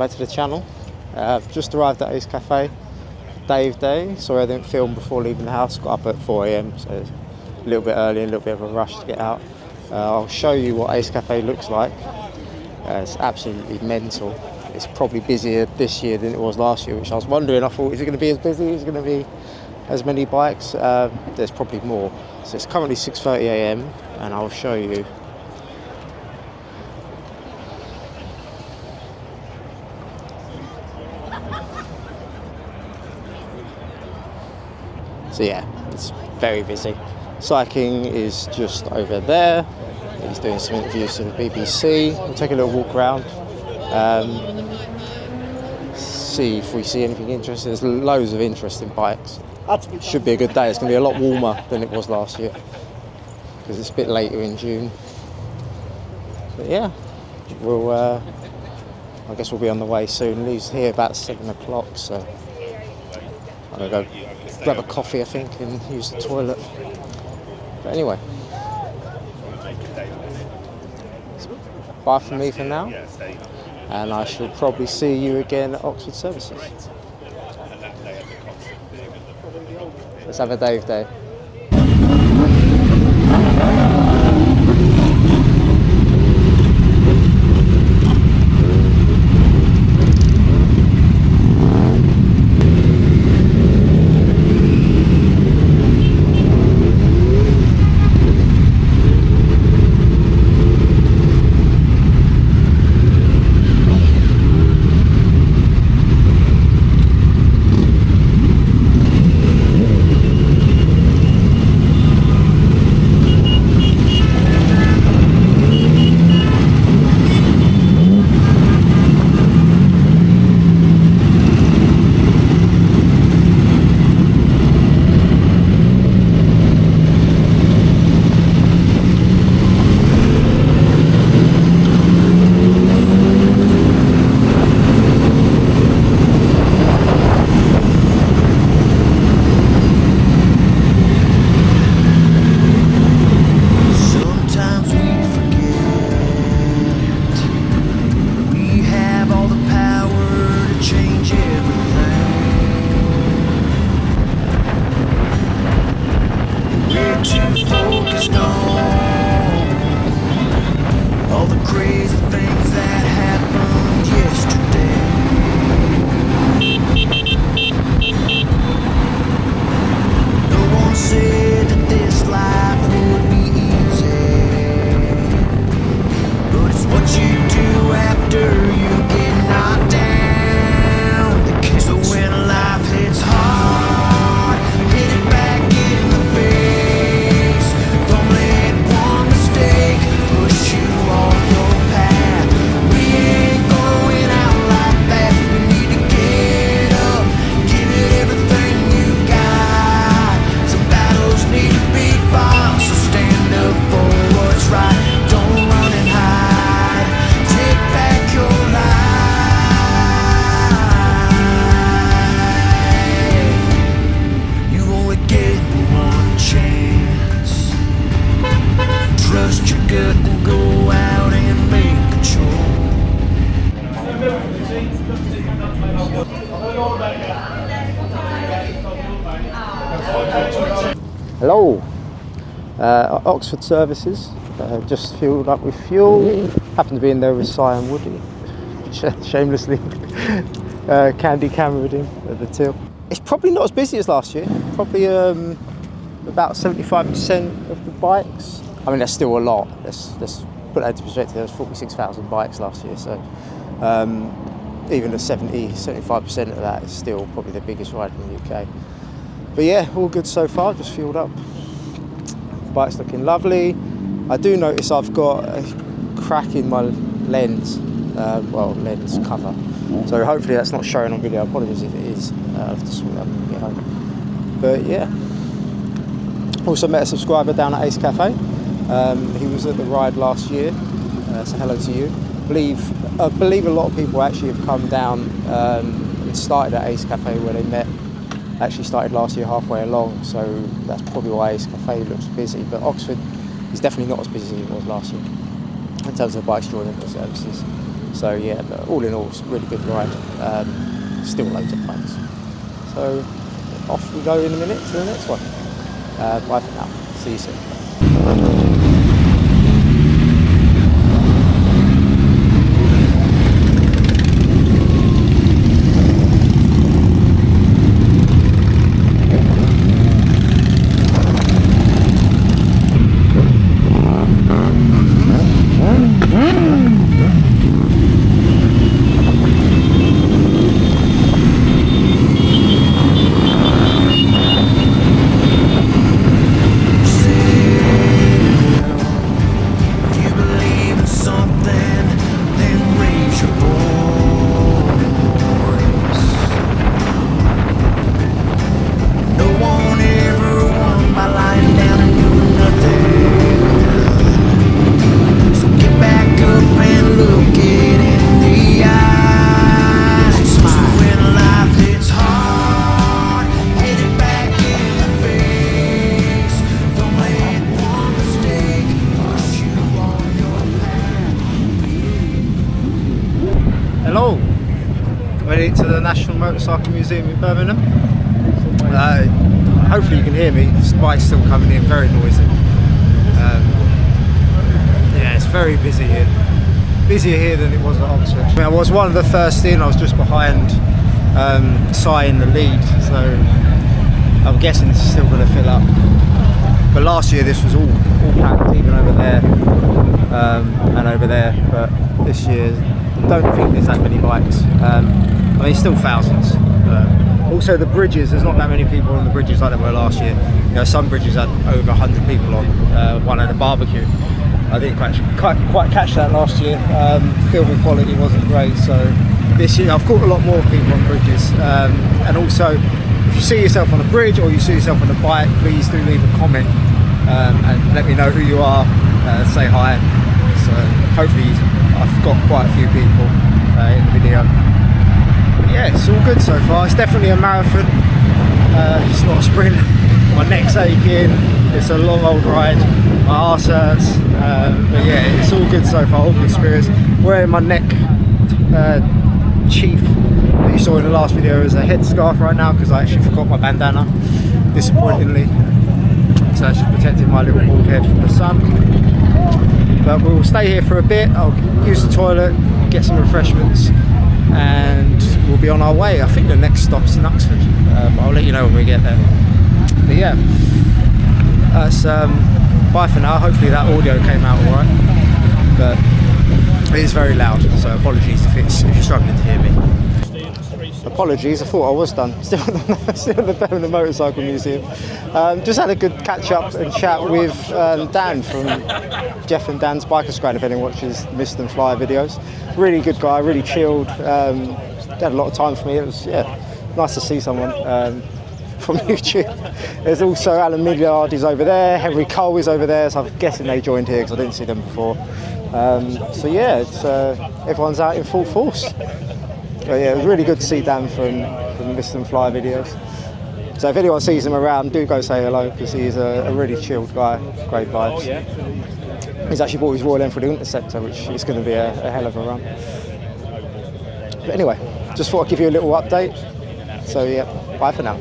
back to the channel. I've just arrived at Ace Cafe, Dave Day. Sorry I didn't film before leaving the house, got up at 4 AM, so it's a little bit early, a little bit of a rush to get out. I'll show you what Ace Cafe looks like. It's absolutely mental. It's probably busier this year than it was last year, which I was wondering. I thought, is it going to be as busy? Is it going to be as many bikes? There's probably more. So it's currently 6:30 AM and I'll show you. So yeah, it's very busy. Cycling is just over there. He's doing some interviews for the BBC. We'll take a little walk around, see if we see anything interesting. There's loads of interesting bikes. Should be a good day. It's going to be a lot warmer than it was last year because it's a bit later in June. But yeah, we'll. I guess we'll be on the way soon. Leaves here about 7 o'clock, so I'm going to go grab a coffee, I think, and use the toilet. But anyway, bye from me for now, and I shall probably see you again at Oxford Services. Let's have a Dave Day. Hello, Oxford Services, just filled up with fuel. Happened to be in there with Si and Woody, shamelessly candy cameraed him at the till. It's probably not as busy as last year, probably about 75% of the bikes. I mean, there's still a lot. Let's put that into perspective. There was 46,000 bikes last year, so even the 75% of that is still probably the biggest ride in the UK. But yeah, all good so far, just fueled up. Bike's looking lovely. I do notice I've got a crack in my lens, lens cover. So hopefully that's not showing on video. Apologies if it is. I'll have to sort that when we get home. But yeah. Also met a subscriber down at Ace Cafe. He was at the ride last year, so hello to you. I believe a lot of people actually have come down and started at Ace Cafe where they met. Actually started last year halfway along, so that's probably why Ace Cafe looks busy. But Oxford is definitely not as busy as it was last year in terms of bikes joining the services. So yeah, but all in all, it's a really good ride. Still loads of fun. So off we go in a minute to the next one. Bye for now. See you soon. Hello, ready to the National Motorcycle Museum in Birmingham. Hopefully you can hear me, the bike's still coming in, very noisy. Yeah, it's very busy here. Busier here than it was at Oxford. I mean, I was one of the first in, I was just behind Si in the lead, so I'm guessing it's still going to fill up. But last year this was all packed, even over there and over there, but this year I don't think there's that many bikes. I mean, still thousands. Also the bridges, there's not that many people on the bridges like there were last year. You know, some bridges had over 100 people on. One at a barbecue. I didn't quite catch that last year. Filming quality wasn't great, so this year I've caught a lot more people on bridges. And also, if you see yourself on a bridge or you see yourself on a bike, please do leave a comment and let me know who you are. Say hi. So hopefully I've got quite a few people in the video. But yeah, it's all good so far. It's definitely a marathon. It's not a sprint. My neck's aching. It's a long old ride. My arse hurts. But yeah, it's all good so far. All good spirits. Wearing my neck chief that you saw in the last video as a headscarf right now because I actually forgot my bandana, disappointingly. So that's just protecting my little bald head from the sun. But we'll stay here for a bit. I'll use the toilet, get some refreshments, and we'll be on our way. I think the next stop's in Oxford, but I'll let you know when we get there. But yeah, that's bye for now. Hopefully that audio came out alright, but it is very loud, so apologies if you're struggling to hear me. Apologies, I thought I was done. Still at the Birmingham Motorcycle Museum. Just had a good catch up and chat with Dan from Jeff and Dan's Biker Squad, if anyone watches Mist and Fly videos. Really good guy, really chilled. Had a lot of time for me. It was nice to see someone from YouTube. There's also Alan Millard is over there, Henry Cole is over there, so I'm guessing they joined here because I didn't see them before. So yeah, it's, everyone's out in full force. But yeah, it was really good to see Dan from the Mist and Fly videos. So if anyone sees him around, do go say hello because he's a really chilled guy, great vibes. Oh, yeah. He's actually bought his Royal Enfield Interceptor, which is going to be a hell of a run. But anyway, just thought I'd give you a little update. So yeah, bye for now.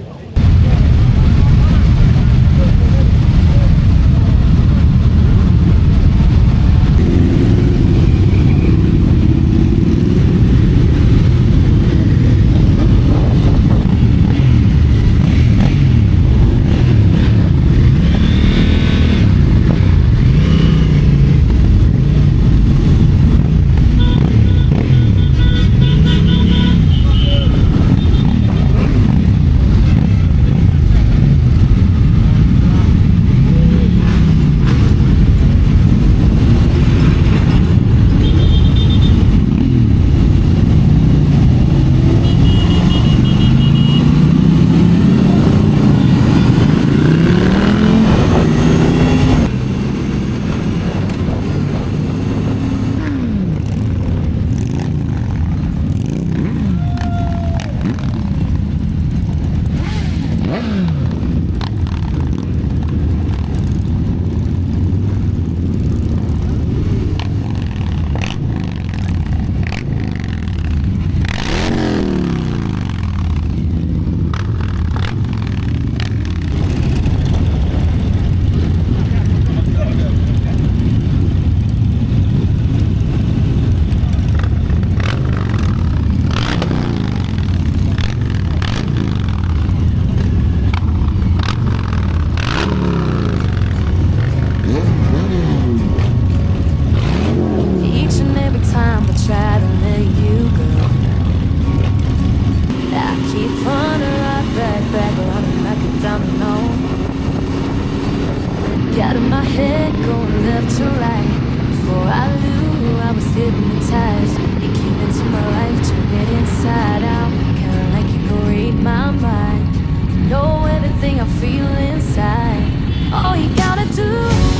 my head going left to right. Before I knew I was hypnotized. You came into my life, turned it inside out. Kinda like you could read my mind. You know everything I feel inside. All you gotta do,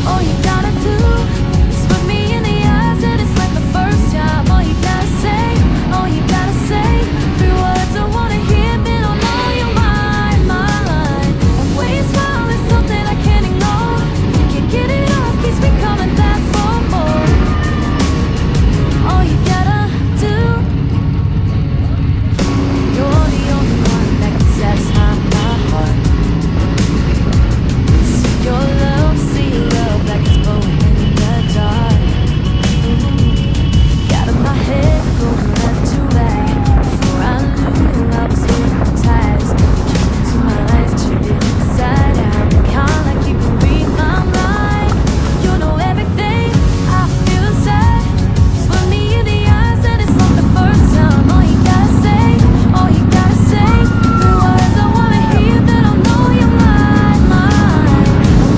all you gotta do is look me in the eyes and it's like the first time. All you gotta say, all you gotta say, three words I wanna hear, been on all your mind, mind. And when you smile, it's something I can't ignore. Can't get it off, keeps me coming back for more. All you gotta do, you're the only one that can satisfy my heart. See your love, see your love like it's glowing in the dark. Got in my head going left to right. Before I knew I was hypnotized. Came into my life, turned it inside out. Kinda like you can read my mind. You know everything I feel inside. Just look me in the eyes and it's like the first time. All you gotta say, all you gotta say, the words I wanna hear, that I know you're mine, mine.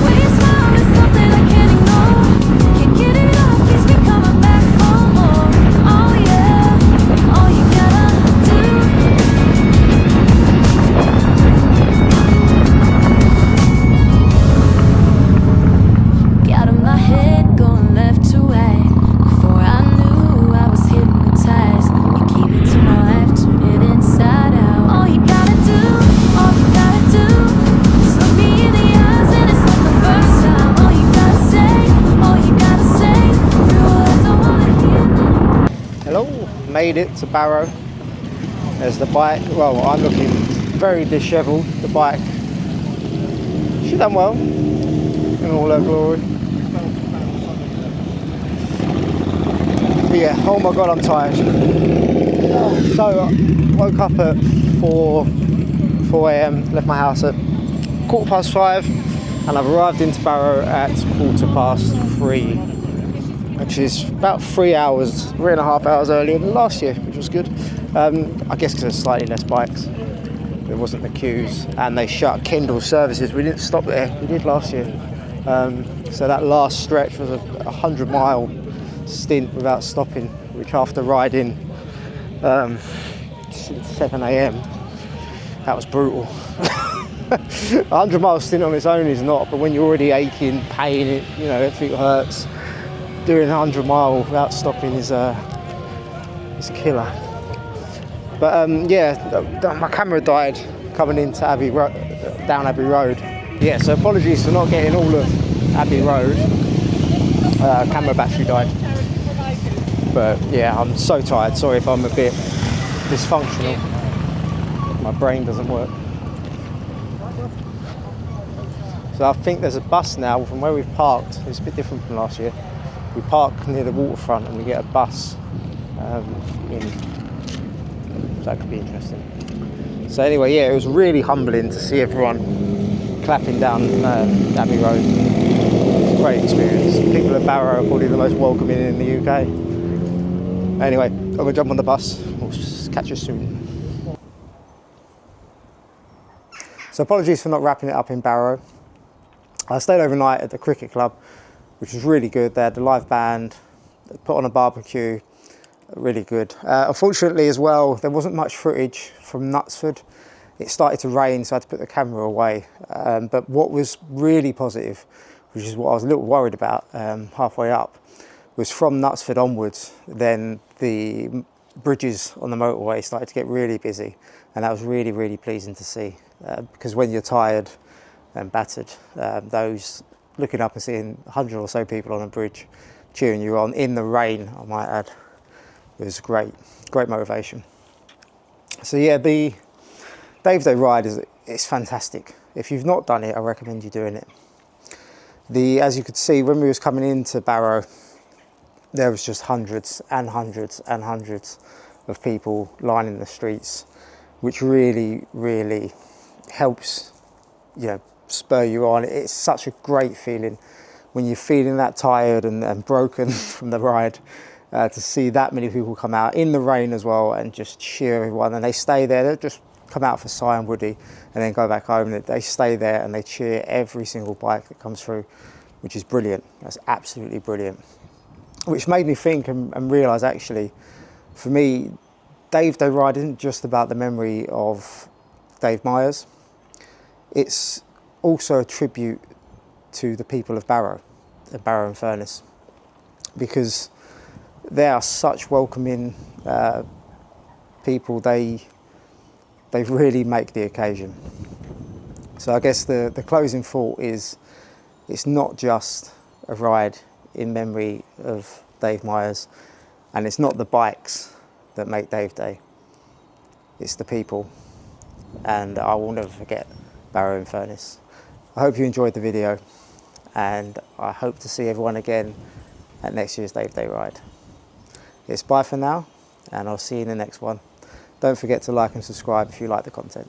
When you smile, it's something I can't ignore. Can't get it off, keeps me coming back for more. Oh yeah, all you gotta do. Got in my head going left to right. Before I knew I was hypnotized. You came into my life, turned it inside out. All you gotta do, all you gotta do is look me in the eyes and it's like the first time. All you gotta say, all you gotta say, three words I wanna hear. Hello, made it to Barrow. There's the bike. Well, I'm looking very dishevelled. The bike, she done well in all her glory. But yeah, oh my god, I'm tired. So I woke up at 4 a.m, left my house at 5:15, and I've arrived into Barrow at 3:15, which is about 3.5 hours earlier than last year, which was good. I guess because there's slightly less bikes. There wasn't the queues, and they shut Kendal services. We didn't stop there. We did last year. So that last stretch was a 100-mile stint without stopping, which after riding since 7 a.m, that was brutal. 100-mile stint on its own is not, but when you're already aching, pain, you know, everything hurts, doing 100-mile without stopping is a killer. But yeah, my camera died coming into down Abbey Road. Yeah, so apologies for not getting all of Abbey Road. Camera battery died. But yeah, I'm so tired. Sorry if I'm a bit dysfunctional. My brain doesn't work. So I think there's a bus now from where we've parked. It's a bit different from last year. We park near the waterfront and we get a bus in. So that could be interesting. So anyway, yeah, it was really humbling to see everyone clapping down Abbey Road. Great experience. People at Barrow are probably the most welcoming in the UK. Anyway, I'm gonna jump on the bus. We'll catch you soon. So apologies for not wrapping it up in Barrow. I stayed overnight at the cricket club, which was really good. They had the live band, they put on a barbecue, really good. Unfortunately as well, there wasn't much footage from Knutsford. It started to rain, so I had to put the camera away. But what was really positive, which is what I was a little worried about halfway up, was from Knutsford onwards, then the bridges on the motorway started to get really busy, and that was really, really pleasing to see. Because when you're tired and battered, those looking up and seeing 100 or so people on a bridge cheering you on in the rain, I might add, it was great motivation. So yeah, the Dave's Day ride is fantastic. If you've not done it, I recommend you doing it. As you could see, when we was coming into Barrow, there was just hundreds and hundreds and hundreds of people lining the streets, which really, really helps, you know, spur you on. It's such a great feeling when you're feeling that tired and broken from the ride, to see that many people come out in the rain as well and just cheer everyone. And they stay there. They just come out for Cy and Woody and then go back home. They stay there and they cheer every single bike that comes through. which is brilliant. That's absolutely brilliant. Which made me think and realise, actually, for me, Dave Day Ride isn't just about the memory of Dave Myers. It's also a tribute to the people of Barrow and Furness, because they are such welcoming people. They really make the occasion. So I guess the closing thought is, it's not just a ride in memory of Dave Myers, and it's not the bikes that make Dave Day, it's the people, and I will never forget Barrow and Furness. I hope you enjoyed the video, and I hope to see everyone again at next year's Dave Day Ride. It's bye for now, and I'll see you in the next one. Don't forget to like and subscribe if you like the content.